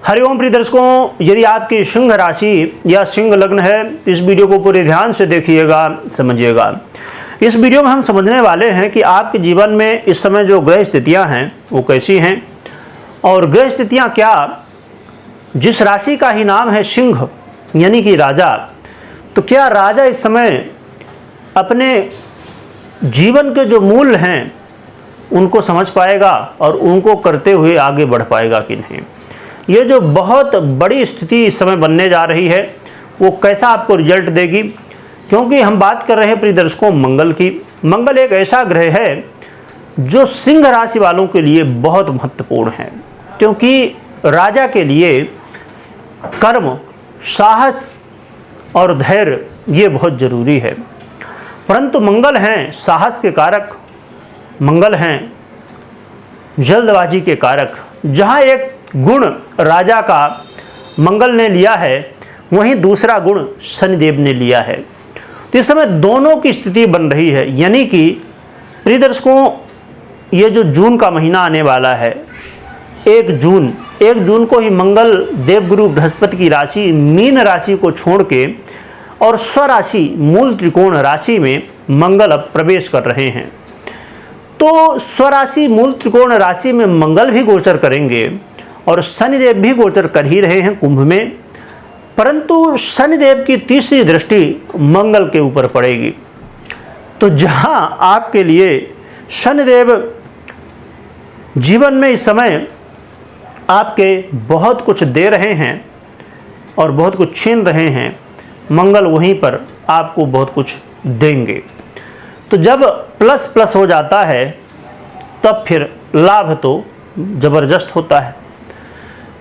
हरिओम प्रिय दर्शकों, यदि आपकी सिंह राशि या सिंह लग्न है तो इस वीडियो को पूरे ध्यान से देखिएगा, समझिएगा। इस वीडियो में हम समझने वाले हैं कि आपके जीवन में इस समय जो ग्रह स्थितियां हैं वो कैसी हैं, और ग्रह स्थितियां क्या, जिस राशि का ही नाम है सिंह यानी कि राजा, तो क्या राजा इस समय अपने जीवन के जो मूल हैं उनको समझ पाएगा और उनको करते हुए आगे बढ़ पाएगा कि नहीं। ये जो बहुत बड़ी स्थिति इस समय बनने जा रही है वो कैसा आपको रिजल्ट देगी, क्योंकि हम बात कर रहे हैं प्रिय दर्शकों मंगल की। मंगल एक ऐसा ग्रह है जो सिंह राशि वालों के लिए बहुत महत्वपूर्ण है, क्योंकि राजा के लिए कर्म, साहस और धैर्य ये बहुत जरूरी है। परंतु मंगल हैं साहस के कारक, मंगल हैं जल्दबाजी के कारक। जहाँ एक गुण राजा का मंगल ने लिया है, वहीं दूसरा गुण शनिदेव ने लिया है। तो इस समय दोनों की स्थिति बन रही है, यानी कि प्रिय दर्शकों ये जो जून का महीना आने वाला है, 1 जून को ही मंगल देवगुरु बृहस्पति की राशि मीन राशि को छोड़ के और स्वराशि मूल त्रिकोण राशि में मंगल अब प्रवेश कर रहे हैं। तो स्वराशि मूल त्रिकोण राशि में मंगल भी गोचर करेंगे और शनिदेव भी गोचर कर ही रहे हैं कुंभ में, परंतु शनिदेव की तीसरी दृष्टि मंगल के ऊपर पड़ेगी। तो जहां आपके लिए शनिदेव जीवन में इस समय आपके बहुत कुछ दे रहे हैं और बहुत कुछ छीन रहे हैं, मंगल वहीं पर आपको बहुत कुछ देंगे। तो जब प्लस प्लस हो जाता है तब फिर लाभ तो ज़बरदस्त होता है।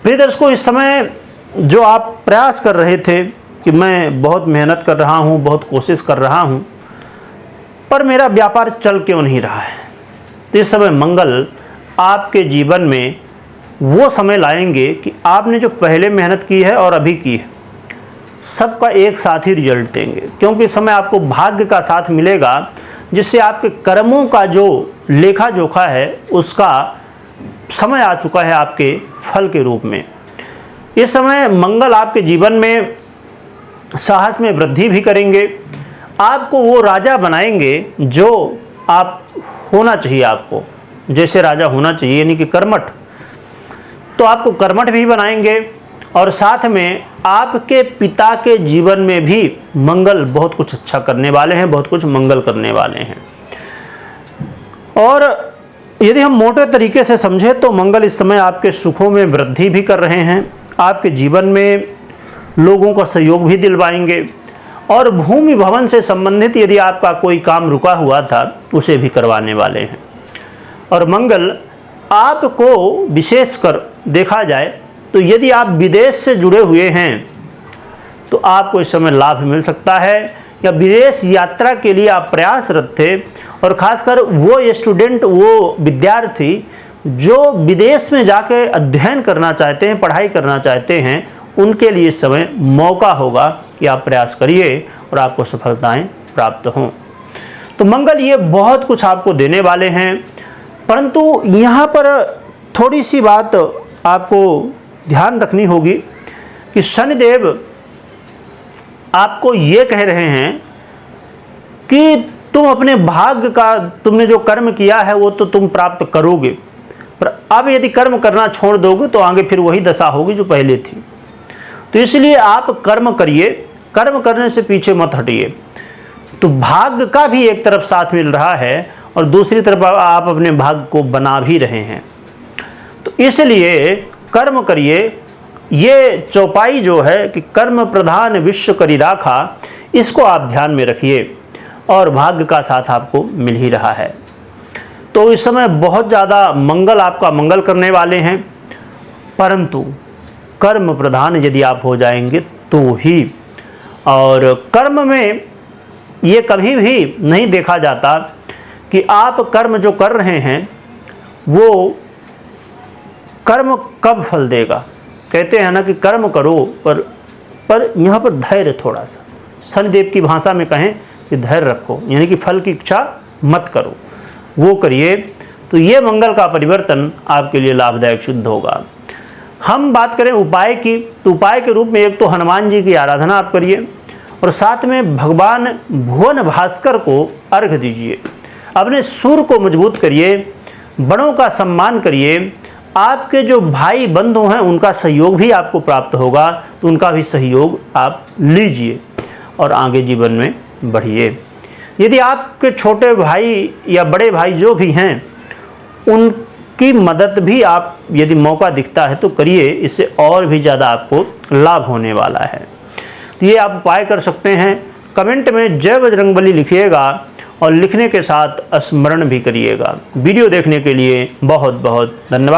प्रिय दर्शकों, इस समय जो आप प्रयास कर रहे थे कि मैं बहुत मेहनत कर रहा हूँ, बहुत कोशिश कर रहा हूँ, पर मेरा व्यापार चल क्यों नहीं रहा है, तो इस समय मंगल आपके जीवन में वो समय लाएंगे कि आपने जो पहले मेहनत की है और अभी की है, सबका एक साथ ही रिजल्ट देंगे। क्योंकि इस समय आपको भाग्य का साथ मिलेगा, जिससे आपके कर्मों का जो लेखा जोखा है उसका समय आ चुका है आपके फल के रूप में। इस समय मंगल आपके जीवन में साहस में वृद्धि भी करेंगे, आपको वो राजा बनाएंगे जो आप होना चाहिए, आपको जैसे राजा होना चाहिए यानी कि कर्मठ, तो आपको कर्मठ भी बनाएंगे। और साथ में आपके पिता के जीवन में भी मंगल बहुत कुछ अच्छा करने वाले हैं, बहुत कुछ मंगल करने वाले हैं। और यदि हम मोटे तरीके से समझें तो मंगल इस समय आपके सुखों में वृद्धि भी कर रहे हैं, आपके जीवन में लोगों का सहयोग भी दिलवाएंगे, और भूमि भवन से संबंधित यदि आपका कोई काम रुका हुआ था उसे भी करवाने वाले हैं। और मंगल आपको विशेषकर देखा जाए तो यदि आप विदेश से जुड़े हुए हैं तो आपको इस समय लाभ मिल सकता है, या विदेश यात्रा के लिए आप प्रयासरत थे, और ख़ासकर वो स्टूडेंट, वो विद्यार्थी जो विदेश में जाकर अध्ययन करना चाहते हैं, पढ़ाई करना चाहते हैं, उनके लिए इस समय मौका होगा कि आप प्रयास करिए और आपको सफलताएं प्राप्त हों। तो मंगल ये बहुत कुछ आपको देने वाले हैं, परंतु यहाँ पर थोड़ी सी बात आपको ध्यान रखनी होगी कि शनिदेव आपको ये कह रहे हैं कि तुम अपने भाग्य का, तुमने जो कर्म किया है वो तो तुम प्राप्त करोगे, पर अब यदि कर्म करना छोड़ दोगे तो आगे फिर वही दशा होगी जो पहले थी। तो इसलिए आप कर्म करिए, कर्म करने से पीछे मत हटिए। तो भाग्य का भी एक तरफ साथ मिल रहा है और दूसरी तरफ आप अपने भाग्य को बना भी रहे हैं। तो इसलिए कर्म करिए। ये चौपाई जो है कि कर्म प्रधान विश्व करी राखा, इसको आप ध्यान में रखिए और भाग्य का साथ आपको मिल ही रहा है। तो इस समय बहुत ज़्यादा मंगल आपका मंगल करने वाले हैं, परंतु कर्म प्रधान यदि आप हो जाएंगे तो ही। और कर्म में ये कभी भी नहीं देखा जाता कि आप कर्म जो कर रहे हैं वो कर्म कब फल देगा। कहते हैं ना कि कर्म करो, पर यहाँ पर धैर्य थोड़ा सा, शनिदेव की भाषा में कहें कि धैर्य रखो, यानी कि फल की इच्छा मत करो, वो करिए। तो ये मंगल का परिवर्तन आपके लिए लाभदायक सिद्ध होगा। हम बात करें उपाय की, तो उपाय के रूप में एक तो हनुमान जी की आराधना आप करिए और साथ में भगवान भुवन भास्कर को अर्घ दीजिए। अपने सुर को मजबूत करिए, बड़ों का सम्मान करिए। आपके जो भाई बंधु हैं उनका सहयोग भी आपको प्राप्त होगा, तो उनका भी सहयोग आप लीजिए और आगे जीवन में बढ़िए। यदि आपके छोटे भाई या बड़े भाई जो भी हैं उनकी मदद भी आप यदि मौका दिखता है तो करिए, इससे और भी ज़्यादा आपको लाभ होने वाला है। तो ये आप उपाय कर सकते हैं। कमेंट में जय बजरंगबली लिखिएगा और लिखने के साथ स्मरण भी करिएगा। वीडियो देखने के लिए बहुत बहुत धन्यवाद।